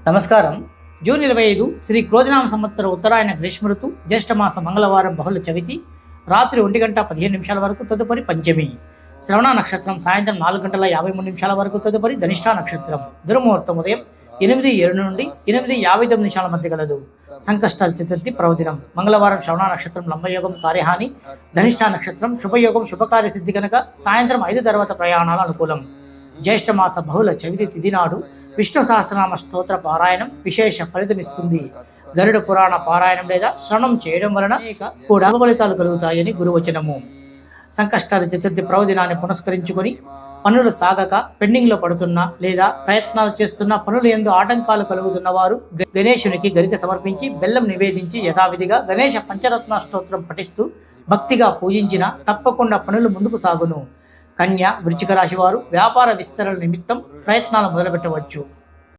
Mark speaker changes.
Speaker 1: నమస్కారం. జూన్ 25 శ్రీ క్రోధినామ సంవత్సర ఉత్తరాయణ గ్రీష్మ ఋతు జ్యేష్ఠమాస మంగళవారం బహుళ చవితి రాత్రి 1:15 వరకు తదుపరి పంచమి. శ్రవణ నక్షత్రం సాయంత్రం 4:53 వరకు తదుపరి ధనిష్ఠ నక్షత్రం. దుర్ముహూర్తం ఉదయం 8:07 నుండి 8:59 మధ్య గలదు. సంకష్ట చతుర్థి పర్వదినం మంగళవారం. శ్రవణ నక్షత్రం లంబయోగం కార్యహాని, ధనిష్ఠ నక్షత్రం శుభయోగం శుభకార్య సిద్ధి కనుక సాయంత్రం 5 తర్వాత ప్రయాణాలు అనుకూలం. జ్యేష్ఠమాస బహుళ చవితి తిథి నాడు విష్ణు సహస్రనామ స్తోత్ర పారాయణం విశేష ఫలితమిస్తుంది. గరుడ పురాణ పారాయణం లేదా శ్రవణం చేయడం వలన కూడా ఫలితాలు కలుగుతాయని గురువచనము. సంకష్టాల చతుర్థి పర్వదినాన్ని పునస్కరించుకొని పనులు సాగక పెండింగ్లో పడుతున్న లేదా ప్రయత్నాలు చేస్తున్న పనులు యందు ఆటంకాలు కలుగుతున్న వారు గణేశునికి గరిక సమర్పించి బెల్లం నివేదించి యథావిధిగా గణేశ పంచరత్న స్తోత్రం పఠిస్తూ భక్తిగా పూజించిన తప్పకుండా పనులు ముందుకు సాగును. కన్య వృశ్చిక రాశి వారు వ్యాపార విస్తరణ నిమిత్తం ప్రయత్నాలు మొదలుపెట్టవచ్చు.